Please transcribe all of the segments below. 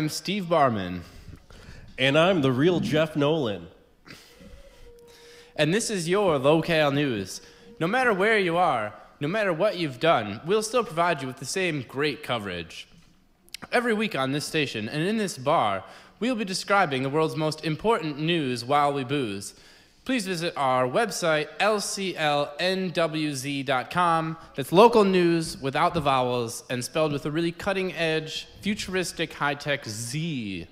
am Steve Barman. And I'm the real Jeff Nolan. And this is your local news. No matter where you are, no matter what you've done, we'll still provide you with the same great coverage. Every week on this station and in this bar, we'll be describing the world's most important news while we booze. Please visit our website, lclnwz.com. That's local news without the vowels and spelled with a really cutting-edge, futuristic, high-tech Z.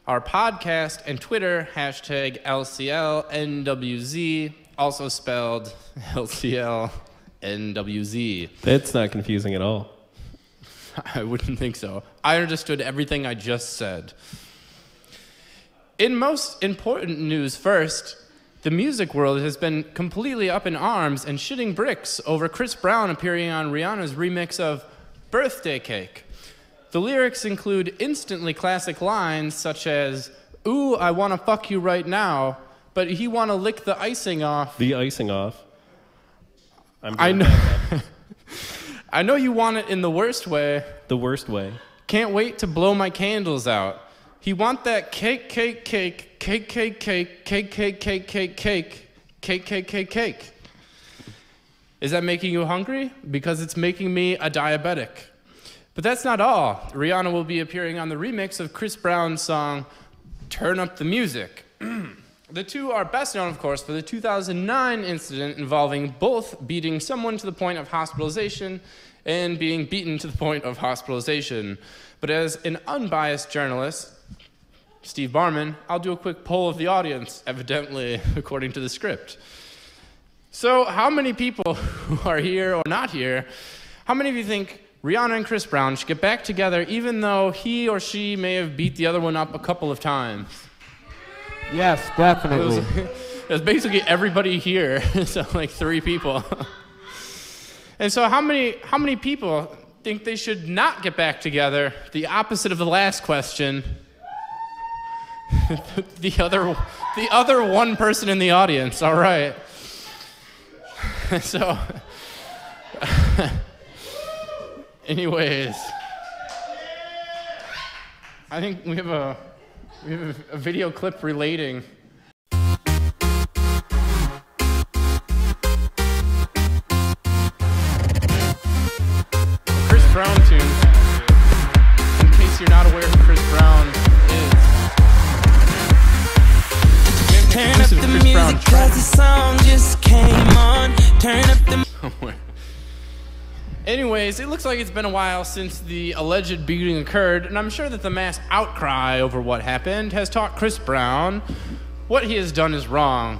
Our podcast and Twitter, hashtag LCLNWZ, also spelled LCLNWZ. That's not confusing at all. I wouldn't think so. I understood everything I just said. In most important news first, the music world has been completely up in arms and shitting bricks over Chris Brown appearing on Rihanna's remix of Birthday Cake. The lyrics include instantly classic lines such as, "Ooh, I wanna fuck you right now, but he wanna lick the icing off." The icing off. I know. I know you want it in the worst way. The worst way. Can't wait to blow my candles out. He want that cake, cake, cake, cake, cake, cake, cake, cake, cake, cake, cake, cake, cake, cake, cake. Is that making you hungry? Because it's making me a diabetic. But that's not all. Rihanna will be appearing on the remix of Chris Brown's song, Turn Up the Music. The two are best known, of course, for the 2009 incident involving both beating someone to the point of hospitalization and being beaten to the point of hospitalization. But as an unbiased journalist, Steve Barman, I'll do a quick poll of the audience, evidently according to the script. So how many people who are here or not here, how many of you think Rihanna and Chris Brown should get back together even though he or she may have beat the other one up a couple of times? Yes, definitely. It was basically everybody here, so like 3 people. And so how many people think they should not get back together? The opposite of the last question. the other one person in the audience. All right. So anyways, I think we have a video clip relating. Chris Brown tune. In case you're not aware who Chris Brown is. Turn up the music 'cause the song just came on. Turn up the... Anyways, it looks like it's been a while since the alleged beating occurred, and I'm sure that the mass outcry over what happened has taught Chris Brown what he has done is wrong.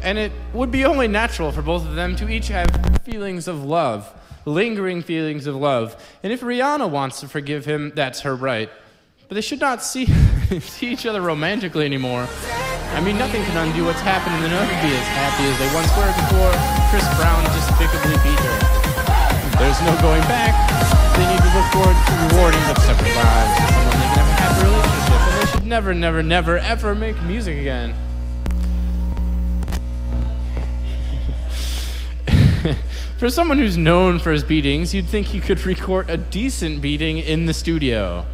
And it would be only natural for both of them to each have feelings of love, lingering feelings of love. And if Rihanna wants to forgive him, that's her right. But they should not see each other romantically anymore. I mean, nothing can undo what's happened, and they'll never be as happy as they once were before Chris Brown despicably beat her. There's no going back. They need to look forward to rewarding their separate lives with someone they can have a happy relationship, and they should never, never, never, ever make music again. For someone who's known for his beatings, you'd think he could record a decent beating in the studio.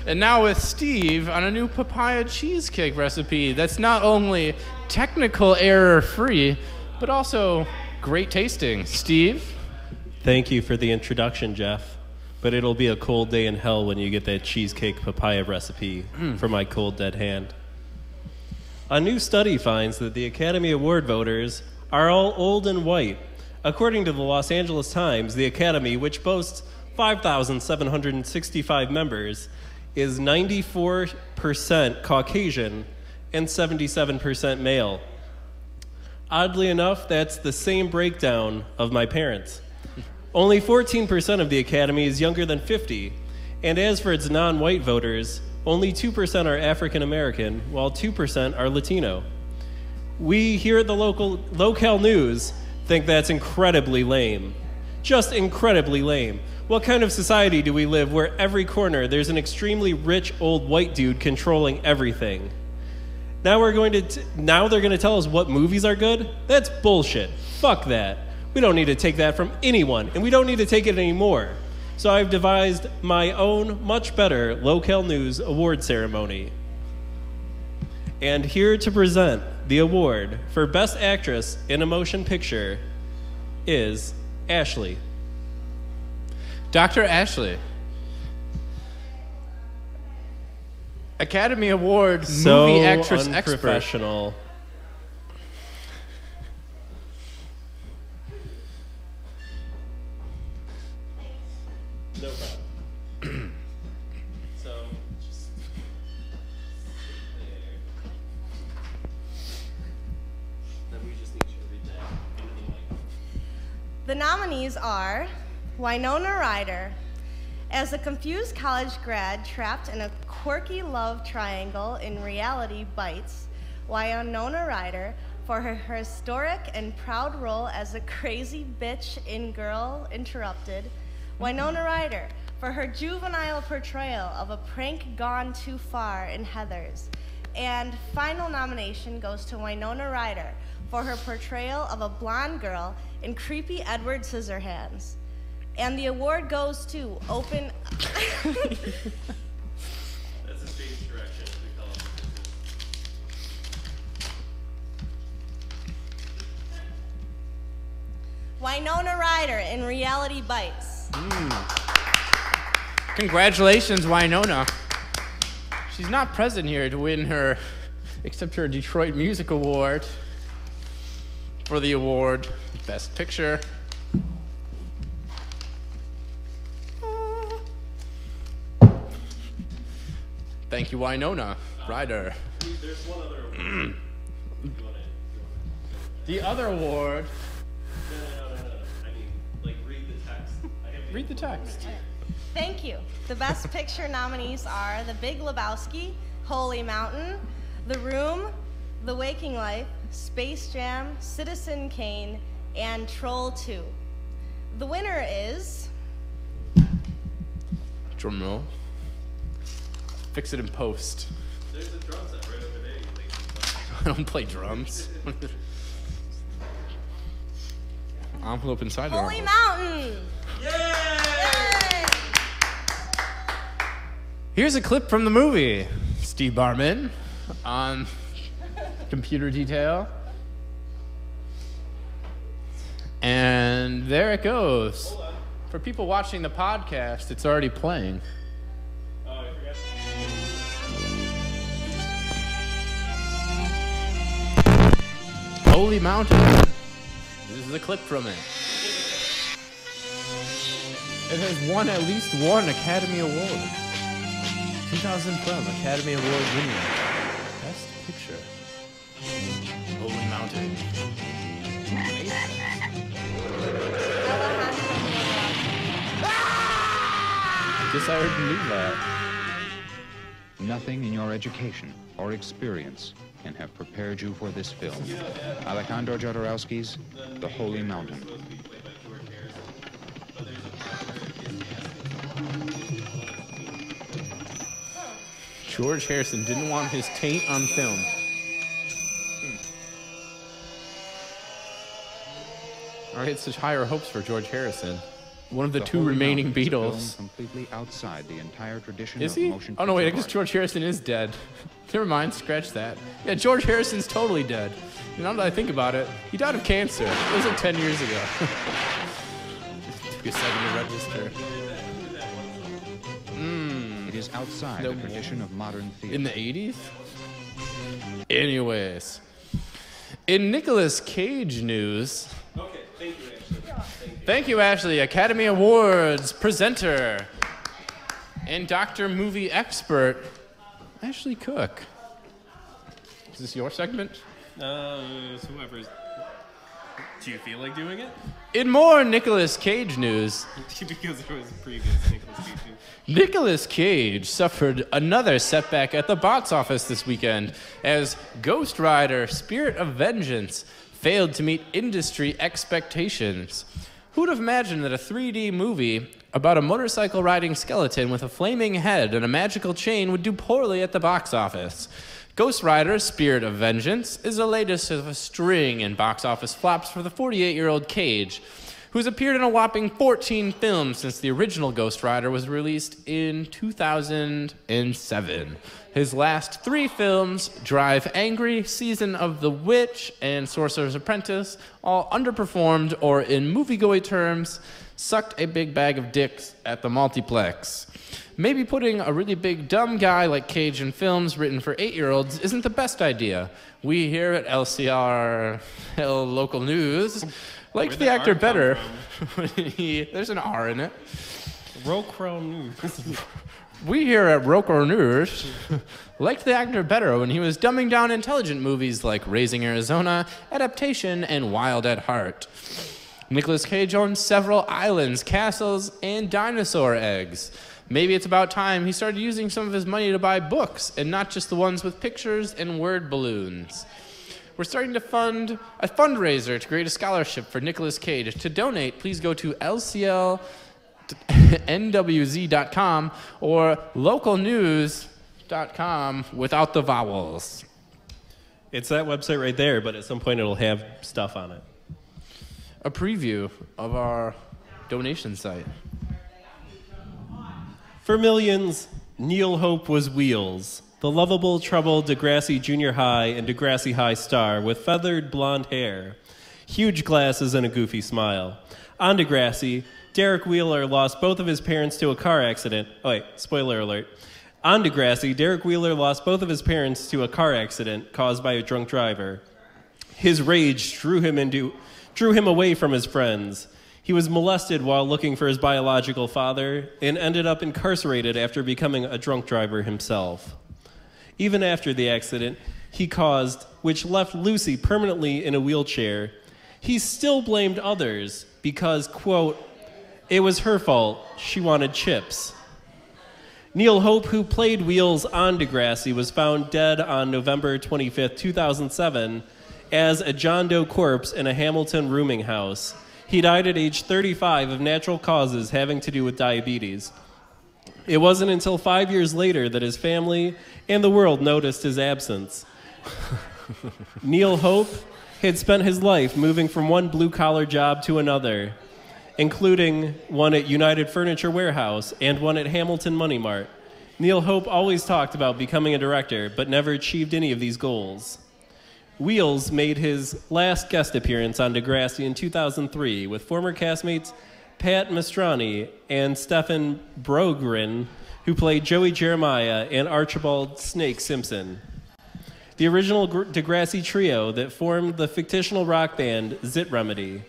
And now with Steve on a new papaya cheesecake recipe that's not only technical error-free, but also great tasting. Steve? Thank you for the introduction, Jeff. But it'll be a cold day in hell when you get that cheesecake papaya recipe from my cold dead hand. A new study finds that the Academy Award voters are all old and white. According to the Los Angeles Times, the Academy, which boasts 5,765 members, is 94% Caucasian and 77% male. Oddly enough, that's the same breakdown of my parents. Only 14% of the Academy is younger than 50, and as for its non-white voters, only 2% are African American, while 2% are Latino. We here at the local news think that's incredibly lame. Just incredibly lame. What kind of society do we live where every corner there's an extremely rich old white dude controlling everything? Now they're going to tell us what movies are good? That's bullshit. Fuck that. We don't need to take that from anyone, and we don't need to take it anymore. So I've devised my own, much better Local News award ceremony. And here to present the award for Best Actress in a Motion Picture is Ashley. Dr. Ashley. Academy Award Movie Actress Expert. Unprofessional. No problem. So, just sit there. Then we just need you to read that into the mic. The nominees are Winona Ryder. As a confused college grad trapped in a quirky love triangle in Reality Bites, Winona Ryder for her historic and proud role as a crazy bitch in Girl Interrupted, Winona Ryder for her juvenile portrayal of a prank gone too far in Heathers, and final nomination goes to Winona Ryder for her portrayal of a blonde girl in Creepy Edward Scissorhands. And the award goes to Open... That's a stage direction. We call it. Winona Ryder in Reality Bites. Congratulations, Winona. She's not present here to win her, except her Detroit Music Award for the award Best Picture. Thank you, Winona Ryder. There's one other award. The other award. No. I mean, like, read the text. Read the text. Thank you. The Best Picture nominees are The Big Lebowski, Holy Mountain, The Room, The Waking Life, Space Jam, Citizen Kane, and Troll 2. The winner is... Drum roll. Fix it in post. There's a drum set right over there. I don't play drums. Envelope inside the Holy envelope. Mountain! Yay! Yay! Here's a clip from the movie. Steve Barman on computer detail. And there it goes. Hold on. For people watching the podcast, it's already playing. Oh, I forgot. Holy Mountain. This is a clip from it. It has won at least one Academy Award. 2012 Academy Award winner. Best Picture. Holy Mountain. I guess I already knew that. Nothing in your education or experience can have prepared you for this film. Alejandro Jodorowsky's The Holy Mountain. George Harrison didn't want his taint on film. I had such higher hopes for George Harrison. One of the two Holy remaining Mountain is a film Beatles. completely outside the entire tradition Is of he? motion Oh no, wait, I picture guess art. George Harrison is dead. Never mind, scratch that. Yeah, George Harrison's totally dead. And now that I think about it, he died of cancer. It was like 10 years ago. Took a second to register. It is outside No. the tradition of modern theater. In the 80s? Anyways. In Nicolas Cage news... Okay, thank you, Ashley. Thank you, Ashley. Academy Awards presenter and Dr. Movie expert, Ashley Cook. Is this your segment? Whoever's. Do you feel like doing it? In more Nicolas Cage news, Because there was a previous Nicolas Cage. Nicolas Cage suffered another setback at the box office this weekend as Ghost Rider: Spirit of Vengeance failed to meet industry expectations. Who'd have imagined that a 3D movie about a motorcycle riding skeleton with a flaming head and a magical chain would do poorly at the box office? Ghost Rider: Spirit of Vengeance is the latest of a string in box office flops for the 48-year-old Cage, who's appeared in a whopping 14 films since the original Ghost Rider was released in 2007. His last 3 films, Drive Angry, Season of the Witch, and Sorcerer's Apprentice, all underperformed or, in moviegoing terms, sucked a big bag of dicks at the multiplex. Maybe putting a really big dumb guy like Cage in films written for 8-year-olds isn't the best idea. We here at LCR Local News liked the actor better. There's an R in it. Rocro News. We here at Rocro News liked the actor better when he was dumbing down intelligent movies like Raising Arizona, Adaptation, and Wild at Heart. Nicolas Cage owns several islands, castles, and dinosaur eggs. Maybe it's about time he started using some of his money to buy books, and not just the ones with pictures and word balloons. We're starting to fund a fundraiser to create a scholarship for Nicolas Cage. To donate, please go to lclnwz.com or localnews.com without the vowels. It's that website right there, but at some point it'll have stuff on it. A preview of our donation site. For millions, Neil Hope was Wheels, the lovable, troubled Degrassi Junior High and Degrassi High star with feathered blonde hair, huge glasses, and a goofy smile. On Degrassi, Derek Wheeler lost both of his parents to a car accident. Oh, wait, spoiler alert. On Degrassi, Derek Wheeler lost both of his parents to a car accident caused by a drunk driver. His rage drew him away from his friends. He was molested while looking for his biological father and ended up incarcerated after becoming a drunk driver himself. Even after the accident he caused, which left Lucy permanently in a wheelchair, he still blamed others because, quote, it was her fault, she wanted chips. Neil Hope, who played Wheels on Degrassi, was found dead on November 25th, 2007, as a John Doe corpse in a Hamilton rooming house. He died at age 35 of natural causes having to do with diabetes. It wasn't until 5 years later that his family and the world noticed his absence. Neil Hope had spent his life moving from one blue-collar job to another, including one at United Furniture Warehouse and one at Hamilton Money Mart. Neil Hope always talked about becoming a director, but never achieved any of these goals. Wheels made his last guest appearance on Degrassi in 2003 with former castmates Pat Mastrani and Stephen Brogren, who played Joey Jeremiah and Archibald Snake Simpson. The original Degrassi trio that formed the fictional rock band Zit Remedy.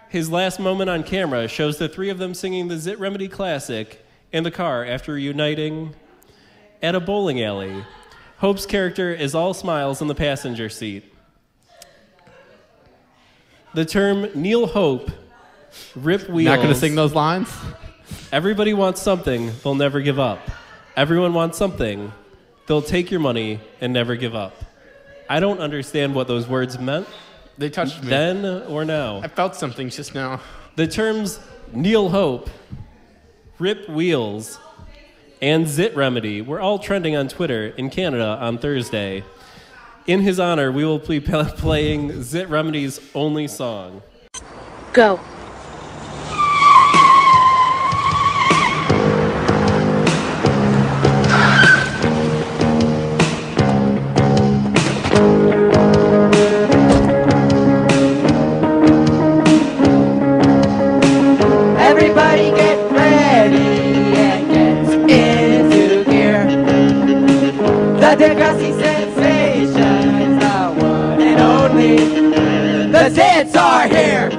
His last moment on camera shows the three of them singing the Zit Remedy classic in the car after reuniting at a bowling alley. Hope's character is all smiles in the passenger seat. The term Neil Hope, Rip Wheels... Not going to sing those lines? Everybody wants something, they'll never give up. Everyone wants something, they'll take your money and never give up. I don't understand what those words meant. They touched me. Then or now. I felt something just now. The terms Neil Hope, Rip Wheels, and Zit Remedy were all trending on Twitter in Canada on Thursday. In his honor, we will be playing Zit Remedy's only song. Go. Everybody get ready and get into gear. The Degrassi sensation is the one and only. The Zits are here.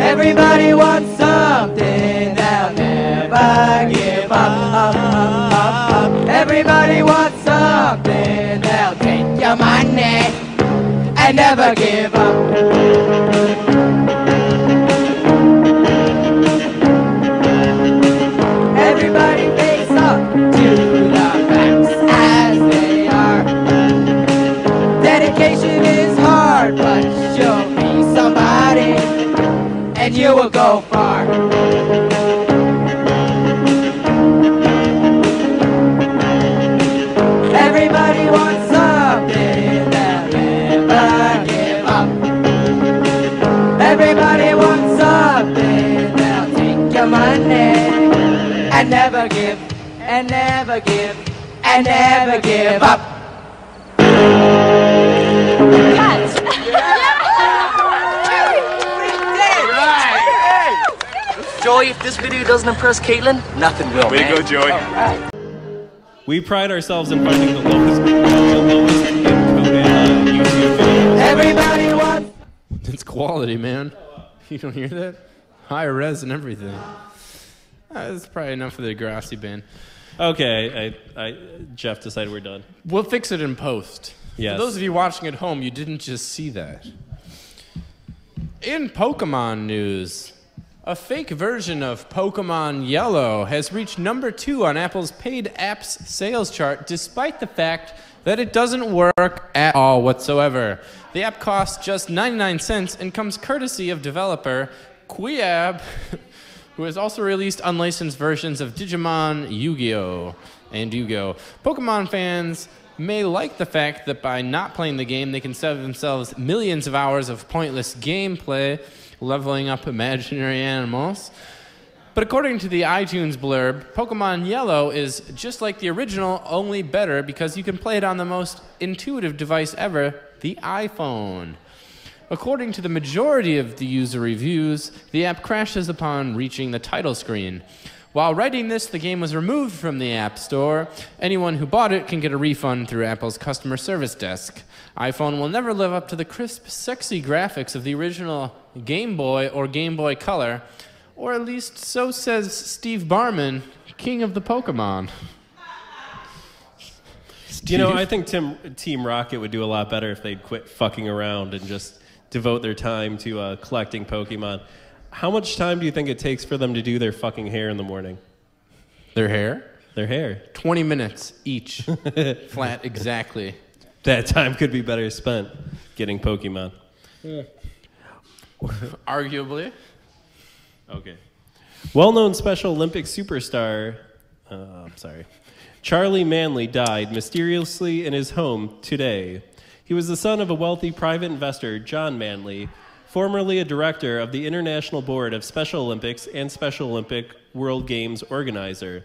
Everybody wants something, they'll never give up. Everybody wants something, they'll take your money and never give up. Everybody wakes up to the facts as they are. Dedication is hard, but you'll be somebody, and you will go far. Everybody wants something that and never give up. Cut! Joey, if this video doesn't impress Caitlin, nothing will, Way man. to go, Joey. Right. We pride ourselves in finding the lowest YouTube videos. Everybody wants. It's quality, man. You don't hear that? High res and everything. That's probably enough for the Degrassi band. Okay, Jeff decided we're done. We'll fix it in post. Yes. For those of you watching at home, you didn't just see that. In Pokemon news, a fake version of Pokemon Yellow has reached #2 on Apple's paid apps sales chart, despite the fact that it doesn't work at all whatsoever. The app costs just 99 cents and comes courtesy of developer Quiab, who has also released unlicensed versions of Digimon, Yu-Gi-Oh! And Yu-Gi-Oh! Pokemon fans may like the fact that by not playing the game, they can save themselves millions of hours of pointless gameplay, leveling up imaginary animals. But according to the iTunes blurb, Pokemon Yellow is just like the original, only better because you can play it on the most intuitive device ever, the iPhone. According to the majority of the user reviews, the app crashes upon reaching the title screen. While writing this, the game was removed from the App Store. Anyone who bought it can get a refund through Apple's customer service desk. iPhone will never live up to the crisp, sexy graphics of the original Game Boy or Game Boy Color, or at least so says Steve Barman, king of the Pokemon. You know, I think Team Rocket would do a lot better if they'd quit fucking around and just devote their time to collecting Pokemon. How much time do you think it takes for them to do their fucking hair in the morning? Their hair? Their hair. 20 minutes each. Flat, exactly. That time could be better spent getting Pokemon. Yeah. Arguably. Okay. Well-known Special Olympics superstar, Charlie Manley died mysteriously in his home today. He was the son of a wealthy private investor, John Manley, formerly a director of the International Board of Special Olympics and Special Olympic World Games organizer.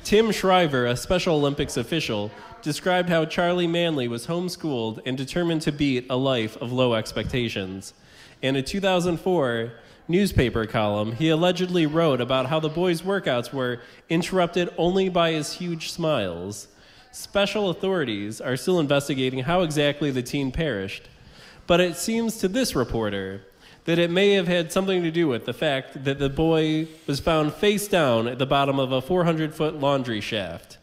Tim Shriver, a Special Olympics official, described how Charlie Manley was homeschooled and determined to beat a life of low expectations. In a 2004 newspaper column, he allegedly wrote about how the boy's workouts were interrupted only by his huge smiles. Special authorities are still investigating how exactly the teen perished, but it seems to this reporter that it may have had something to do with the fact that the boy was found face down at the bottom of a 400-foot laundry shaft.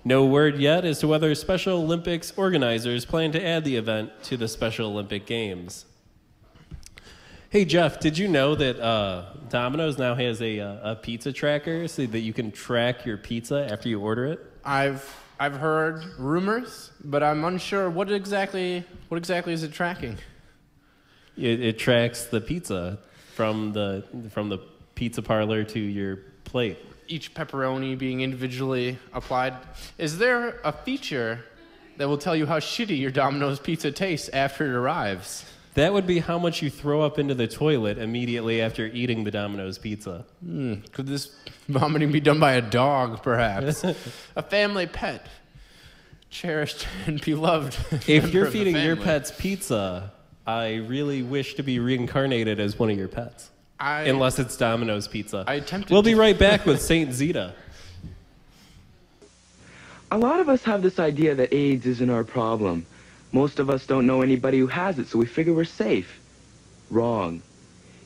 No word yet as to whether Special Olympics organizers plan to add the event to the Special Olympic Games. Hey, Jeff, did you know that Domino's now has a pizza tracker so that you can track your pizza after you order it? I've heard rumors, but I'm unsure what exactly is it tracking? It tracks the pizza from the pizza parlor to your plate. Each pepperoni being individually applied. Is there a feature that will tell you how shitty your Domino's pizza tastes after it arrives? That would be how much you throw up into the toilet immediately after eating the Domino's pizza. Could this vomiting be done by a dog, perhaps? A family pet. Cherished and beloved. If you're feeding your pets pizza, I really wish to be reincarnated as one of your pets. Unless it's Domino's pizza. We'll be right back with Saint Zita. A lot of us have this idea that AIDS isn't our problem. Most of us don't know anybody who has it, so we figure we're safe. Wrong.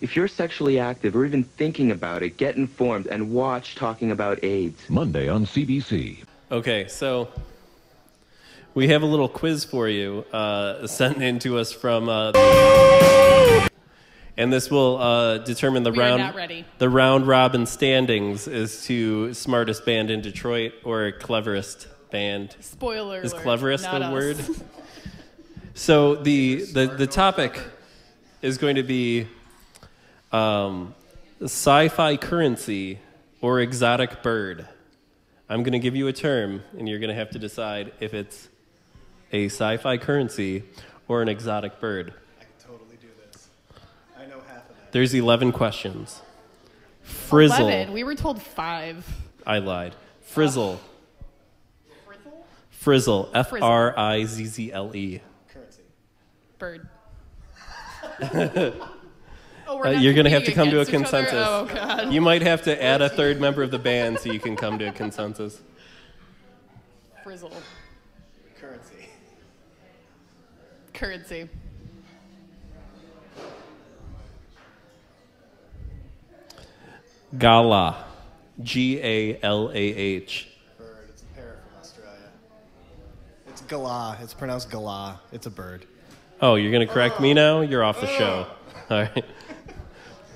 If you're sexually active or even thinking about it, get informed and watch Talking About AIDS. Monday on CBC. Okay, so we have a little quiz for you sent in to us from... and this will determine the round robin standings as to smartest band in Detroit or cleverest band. Spoiler Is alert, cleverest not a us. word? So the topic is going to be sci-fi currency or exotic bird. I'm going to give you a term, and you're going to have to decide if it's a sci-fi currency or an exotic bird. I can totally do this. I know half of that. There's 11 questions. Frizzle. 11. We were told 5. I lied. Frizzle. Frizzle. Frizzle. Currency. Bird. You're going to have to come to a against each other? consensus. Oh, God. You might have to add a third member of the band so you can come to a consensus. Frizzle. Currency. Currency. Gala. G-A-L-A-H. Bird. It's a parrot from Australia. It's Gala. It's pronounced Gala. It's a bird. Oh, you're going to correct me now? You're off the show. All right.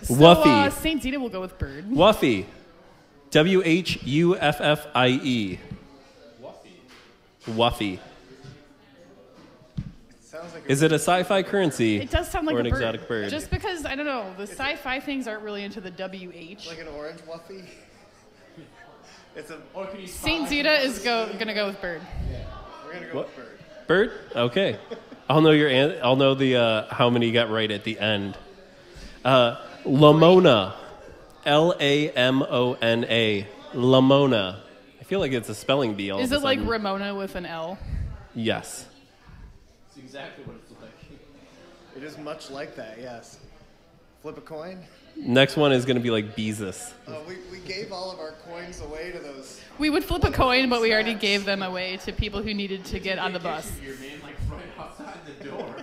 So, Wuffy. St. Zita will go with bird. Wuffy. W-H-U-F-F-I-E. Wuffy. Sounds like Is it a sci-fi currency? It does sound like or a an bird. exotic bird? Just because, I don't know, the sci-fi things aren't really into the WH. like an orange Wuffy. It's a. St. Zita is gonna go with bird. We're gonna go with bird. Bird? Okay. I'll know I'll know the how many you got right at the end. Lamona. L-A-M-O-N-A. Lamona. I feel like it's a spelling bee all Is of a it like sudden. Ramona with an L? Yes. That's exactly what it's like. It is much like that, yes. Flip a coin? Next one is going to be like Beezus. We gave all of our coins away to those. We would flip a coin, but we already gave them away to people who needed to get on the bus. Your man like right outside the door.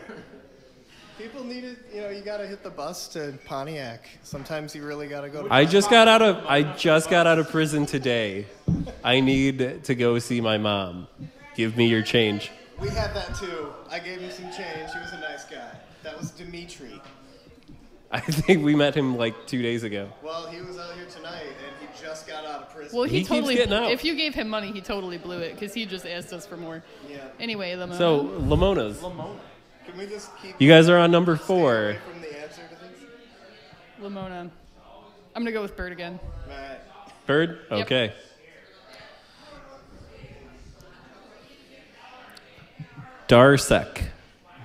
People needed, you gotta hit the bus to Pontiac. Sometimes you really gotta go to. I just got out of prison today. I need to go see my mom. Give me your change. We had that too. I gave him some change. He was a nice guy. That was Dimitri. I think we met him like 2 days ago. Well, he was out here tonight, and he just got out of prison. Well, He keeps getting out. If you gave him money, he totally blew it because he just asked us for more. Yeah. Anyway, Lamona. So, Lamonas. Can we just keep? You guys are on number stay 4. away from the answer to things? Lamona. I'm gonna go with bird again. All right. Bird? Yep. Okay. Darsek.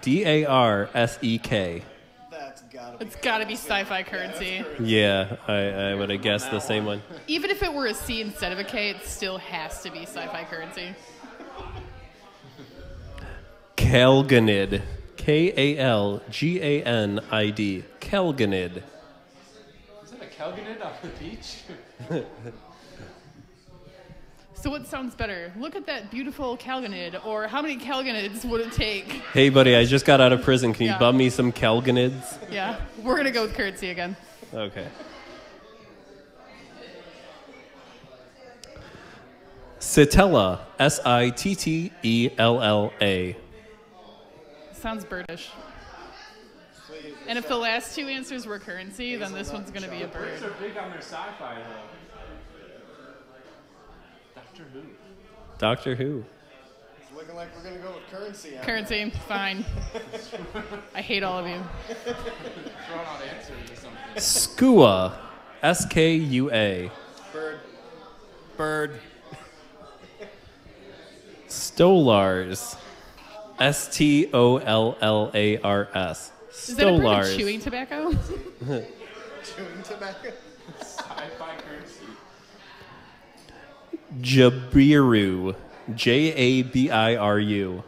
D-A-R-S-E-K. That's gotta be. It's gotta be sci-fi currency. Yeah, I would have guessed the same one. Even if it were a C instead of a K, it still has to be sci-fi currency. Kalganid. K-A-L-G-A-N-I-D. Kalganid. Is that a Calganid off the beach? So what sounds better? Look at that beautiful Calganid, or how many Calganids would it take? Hey, buddy, I just got out of prison. Can you Yeah. bum me some Kalganids? Yeah, we're gonna go with currency again. Okay. Sitella. S-I-T-T-E-L-L-A. Sounds birdish. And if the last two answers were currency, then this one's gonna be a bird. Birds are big on their sci-fi though. Doctor Who. Doctor Who. It's looking like we're gonna go with currency. Currency, fine. I hate all of you. Throwing out answers or something. Skua. S-K-U-A. Bird. Bird. Stolars. S-T-O-L-L-A-R-S. Is that a bird of Stolars. chewing tobacco? Chewing tobacco. Sci-fi currency. Jabiru. J-A-B-I-R-U.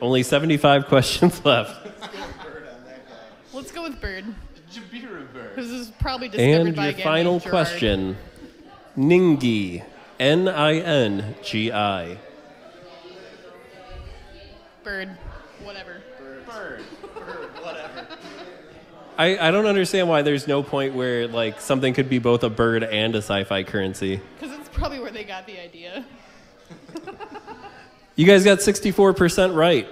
Only 75 questions left. Let's go with bird. Jabiru bird. This is probably discovered And by a your guy final named Gerard. question. Ningi. N-I-N-G-I. Bird. Whatever. Bird. Whatever. I don't understand why there's no point where like something could be both a bird and a sci-fi currency. Because it's probably where they got the idea. You guys got 64% right.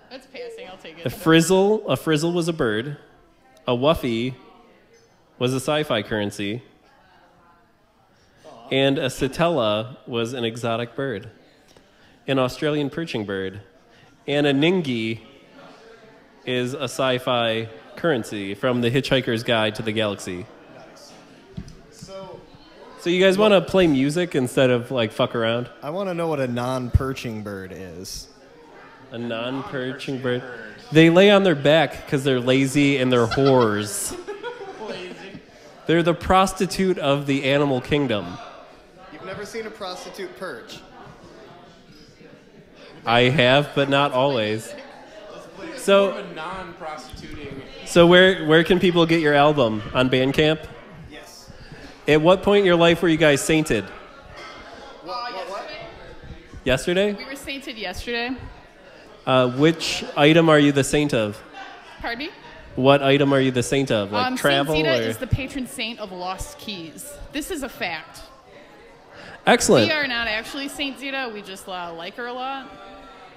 That's passing. I'll take A it. frizzle was a bird. A wuffy was a sci-fi currency. And a sitella was an exotic bird. An Australian perching bird. And a ningi is a sci-fi currency from The Hitchhiker's Guide to the Galaxy. Nice. So you guys want to play music instead of like fuck around? I want to know what a non-perching bird is. A non-perching bird. They lay on their back because they're lazy and they're whores. Lazy. They're the prostitute of the animal kingdom. You've never seen a prostitute purge. I have, but not always. So, More of a non-prostituting. so where can people get your album? On Bandcamp? Yes. At what point in your life were you guys sainted? Yesterday? We were sainted yesterday. Which item are you the saint of? Pardon me? What item are you the saint of? Like travel? Saint Zita or? is the patron saint of lost keys. This is a fact. Excellent. We are not actually Saint Zita. We just like her a lot.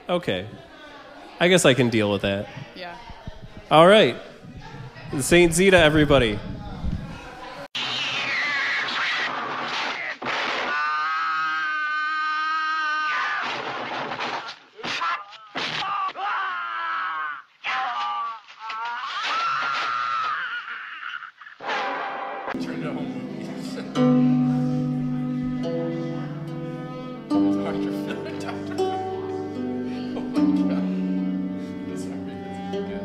Okay. I guess I can deal with that. Yeah. All right. Saint Zita, everybody. Turn to home movies. Dr. Phil. Oh my god. This might be good.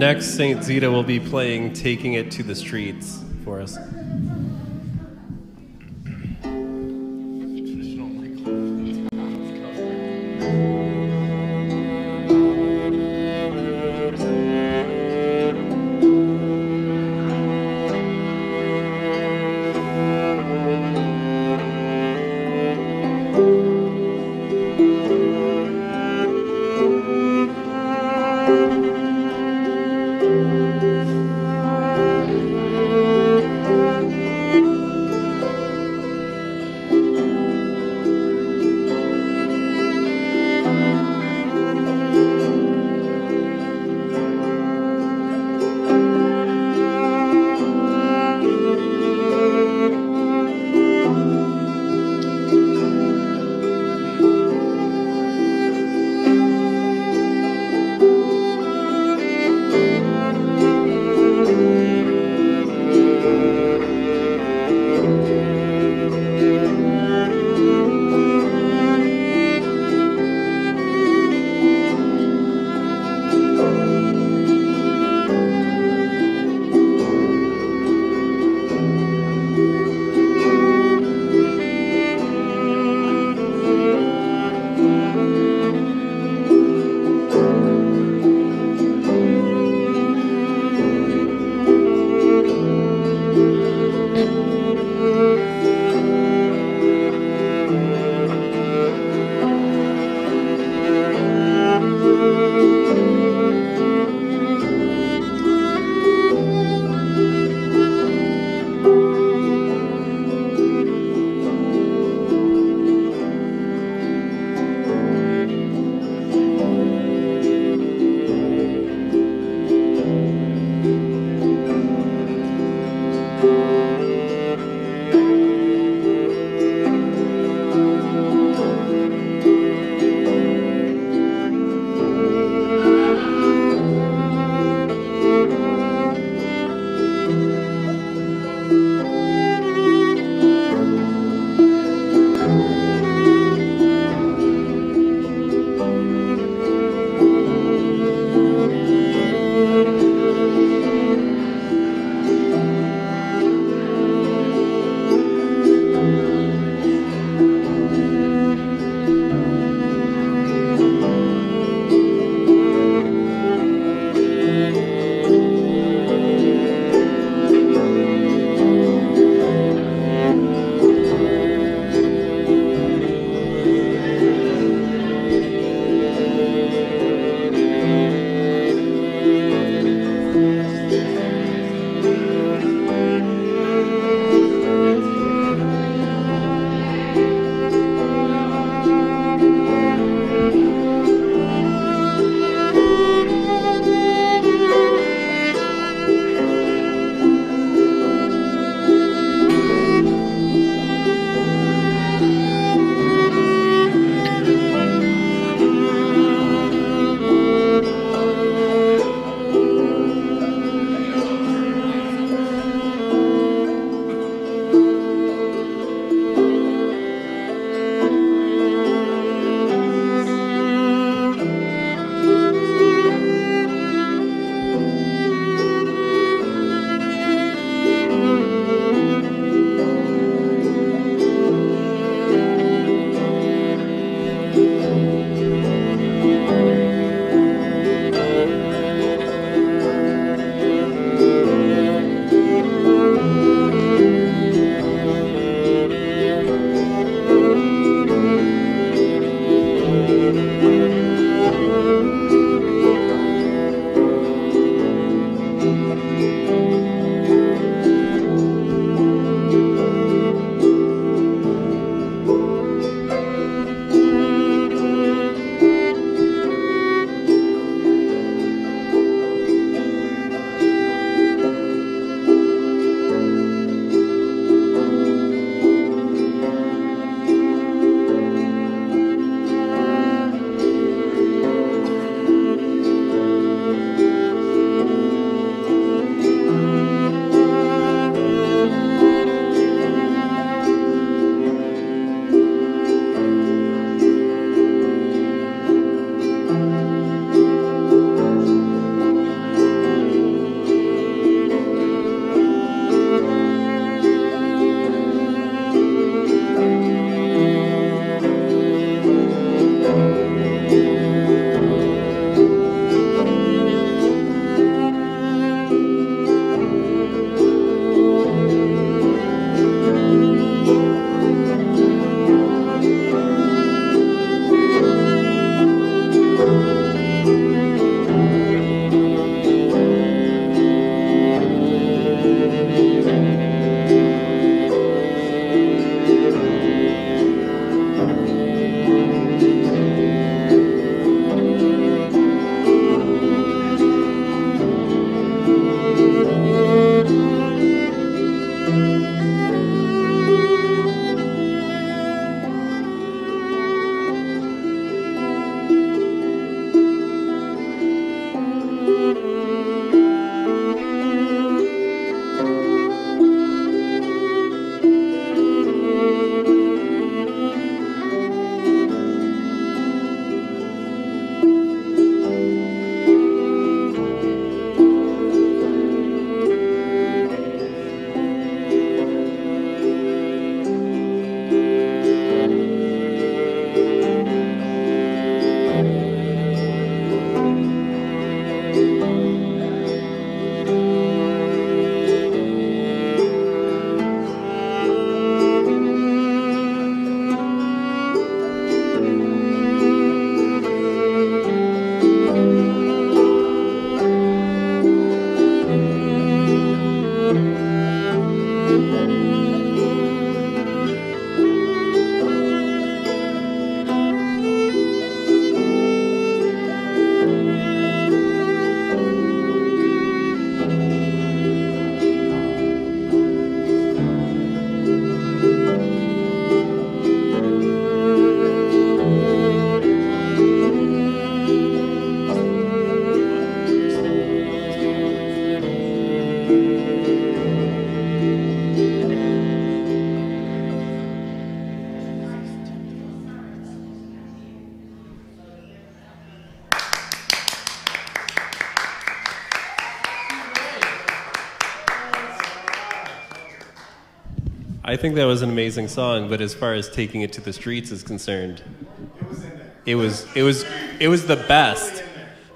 next Saint Zita will be playing Taking It to the Streets for us. I think that was an amazing song, but as far as taking it to the streets is concerned, it was the best.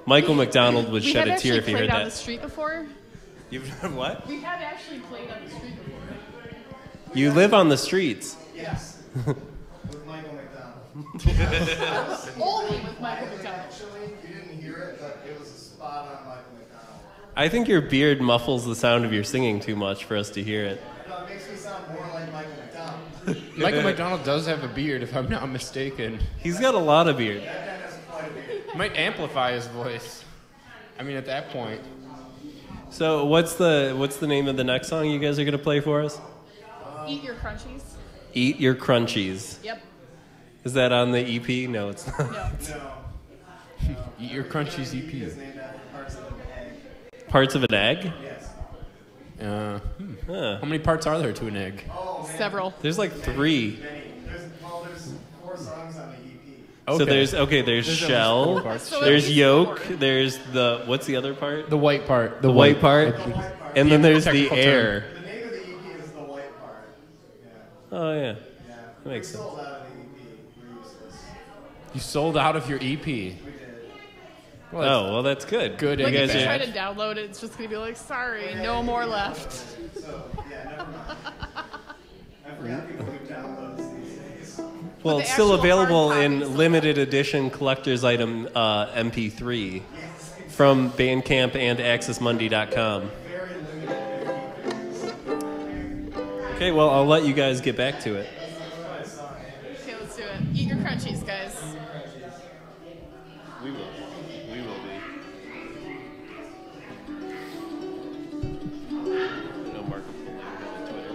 Michael McDonald would shed a tear if he heard We have actually played on that. the street before. You've done what? We have actually played on the street before. You live on the streets. Yes. With Michael McDonald. Only with Michael McDonald. Actually, you didn't hear it, but it was a spot on Michael McDonald. I think your beard muffles the sound of your singing too much for us to hear it. No, it makes me sound more like Michael McDonald. Michael McDonald does have a beard, if I'm not mistaken. He's got a lot of beard. That guy has quite a beard. Might amplify his voice. I mean, at that point. So what's the name of the next song you guys are gonna play for us? Eat your crunchies. Eat Your Crunchies. Yep. Is that on the EP? No, it's not. No. Eat Your Crunchies EP. Is named after parts of an egg. Parts of an egg? Yes. Huh. How many parts are there to an egg? Oh, man. Several. There's like 3. There's 4 songs on the EP. So there's shell, there's yolk, there's the what's the other part? The white part. The white part, and then there's the Technical air. The name of the EP is the white part. Yeah. Oh yeah, Yeah. that makes sense. Sold out of the EP. We're useless. You sold out of your EP. We did. Well, that's good. Good Like and if you try bad. to download it, it's just gonna be like, sorry, no more left. So, yeah, never mind. I forgot people do downloads these days. Well, the it's still actual available hard in copies. limited edition collector's item MP3 from Bandcamp and AccessMonday.com. Very limited MP3s. Okay, well, I'll let you guys get back to it. Okay, let's do it. Eat your crunchies, guys. We will. We will be. No Mark will pull out on Twitter.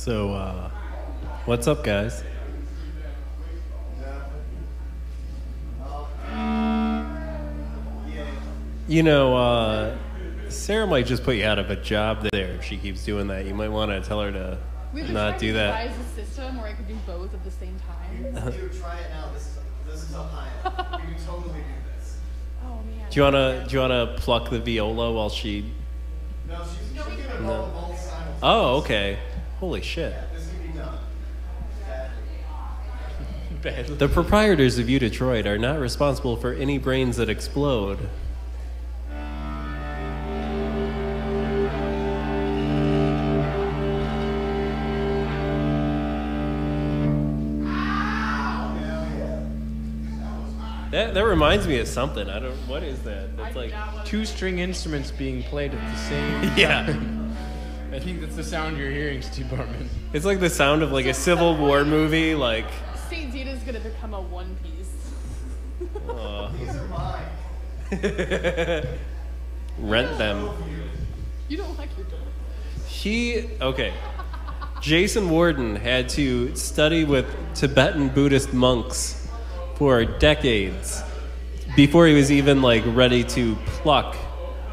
So, what's up, guys? You know, Sarah might just put you out of a job there if she keeps doing that. You might want to tell her to not do that. Devise a system where I could do both at the same time. Dude, try it now. This is Ohio. We can totally do this. Oh man. Do you wanna pluck the viola while she? No, she's gonna roll both sides. Oh, okay. Holy shit. Yeah, this can be done. Badly. The proprietors of U Detroit are not responsible for any brains that explode. That reminds me of something. I don't. What is that? That's like two-string instruments being played at the same time. Yeah. I think that's the sound you're hearing, Steve Bartman. It's like the sound of like a Civil War movie. Like. Saint Zita's gonna become a one piece. These are mine. Rent them. You don't like your dog. Okay. Jason Warden had to study with Tibetan Buddhist monks for decades before he was even like ready to pluck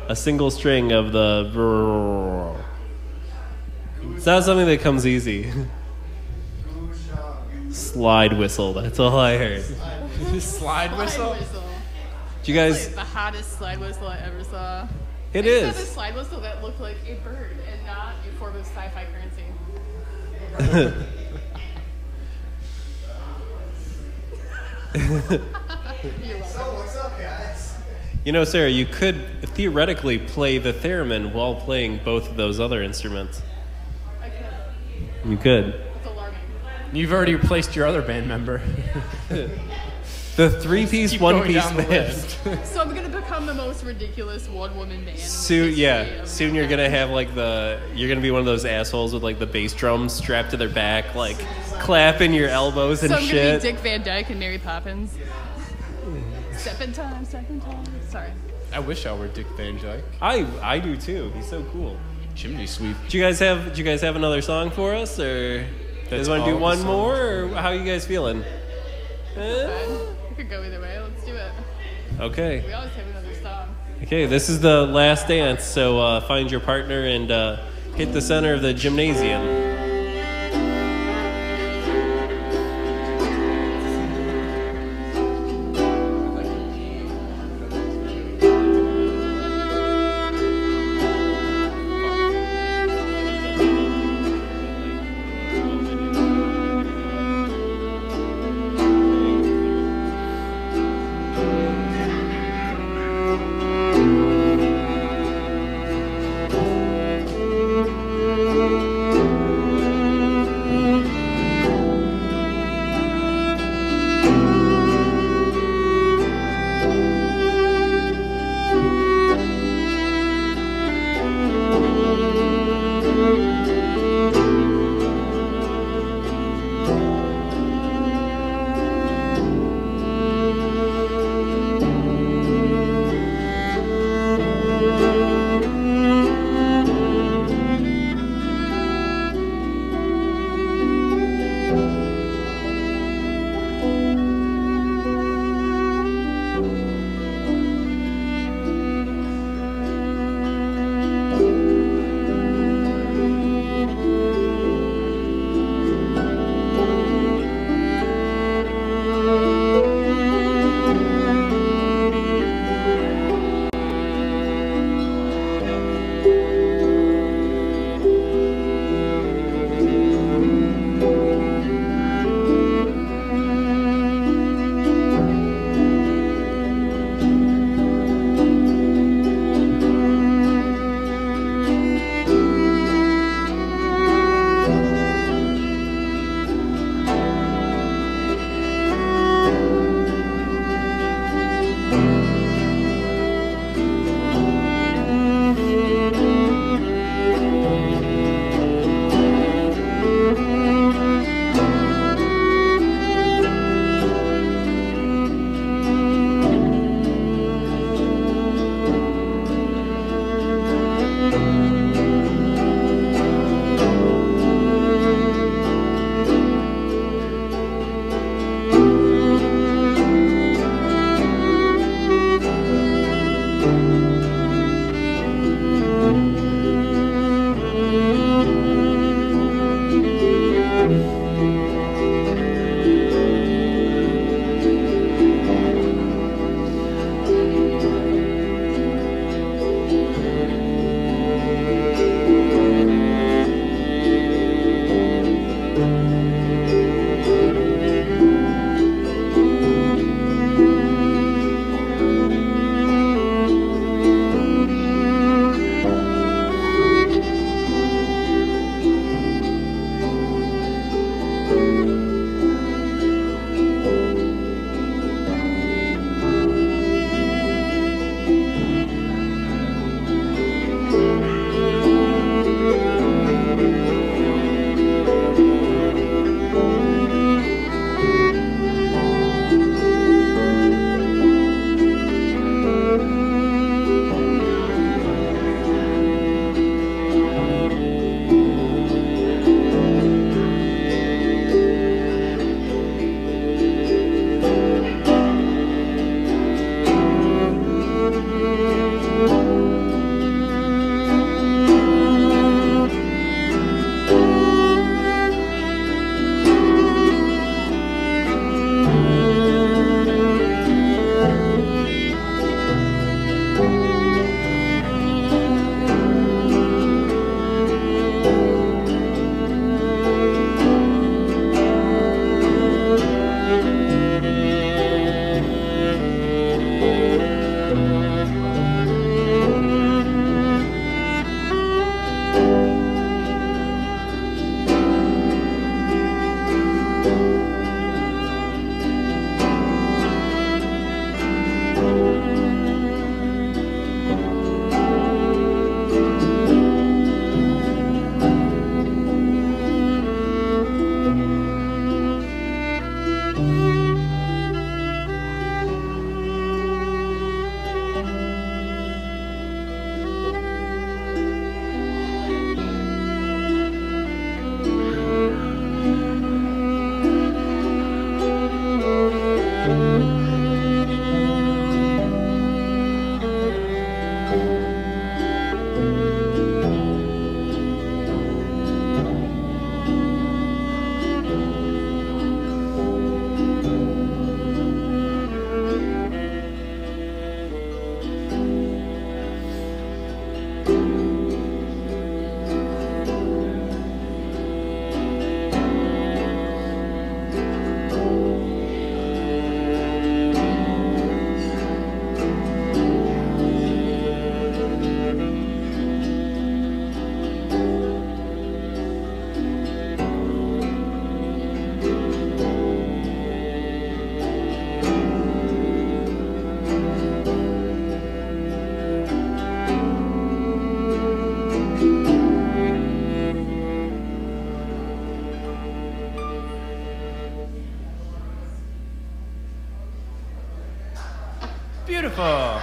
a single string of the. It's not something that comes easy. Slide whistle. That's all I heard. Slide whistle? Do you guys? Like the hottest slide whistle I ever saw. It I is. used to have a slide whistle that looked like a bird and not a form of sci-fi currency. What's up, guys? You know, Sarah, you could theoretically play the theremin while playing both of those other instruments. I could. You could. It's alarming. You've already replaced your other band member. The three-piece, Keep one-piece going down the band. So I'm gonna become the most ridiculous one-woman band. Soon you're gonna have like you're gonna be one of those assholes with like the bass drums strapped to their back, like clapping your elbows and so I'm shit. gonna be Dick Van Dyke and Mary Poppins. Step in time. Sorry. I wish I were Dick Van Dyke. I do too. He's so cool. Chimney sweep. Do you guys have another song for us, or you guys want to do one more, or how are you guys feeling? We could go either way. Let's do it. Okay. We always have another song. Okay, this is the last dance, so find your partner and hit the center of the gymnasium. Beautiful.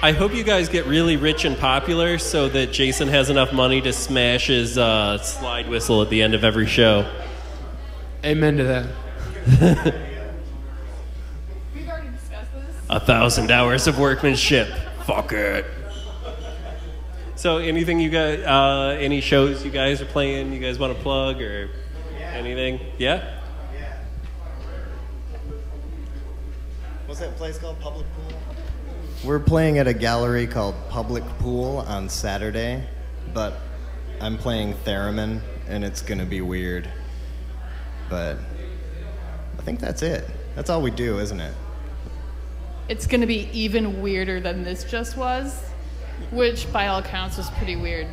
I hope you guys get really rich and popular so that Jason has enough money to smash his slide whistle at the end of every show. Amen to that. We've already discussed this. 1,000 hours of workmanship. Fuck it. So anything you guys, any shows you guys are playing, you guys want to plug or anything? Yeah? What's that place called? Public Pool? We're playing at a gallery called Public Pool on Saturday, but I'm playing theremin, and it's going to be weird. But I think that's it. That's all we do, isn't it? It's going to be even weirder than this just was, which by all accounts was pretty weird.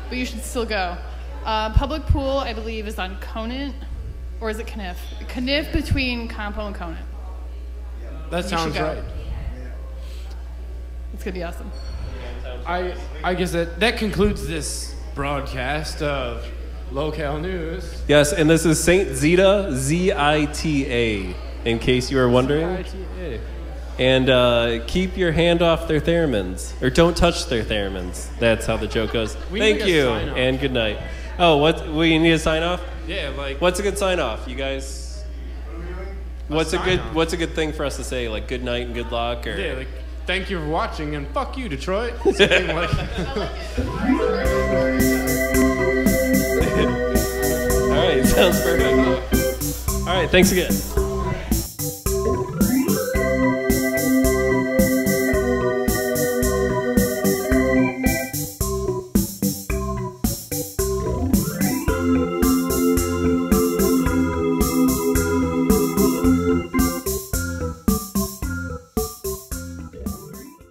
But you should still go. Public Pool, I believe, is on Conant, or is it Caniff? Caniff between Campo and Conant. That sounds right. It's going to be awesome. I guess that concludes this broadcast of Local News. Yes, and this is St. Zita, Z-I-T-A, in case you were wondering. Z-I-T-A. And keep your hand off their theremins, or don't touch their theremins. That's how the joke goes. Thank you, and good night. Oh, what? We need a sign off? Yeah, like. What's a good sign off, you guys? What's a good thing for us to say? Like good night and good luck, or yeah, like thank you for watching and fuck you, Detroit. Something like. All right, sounds perfect. All right, thanks again.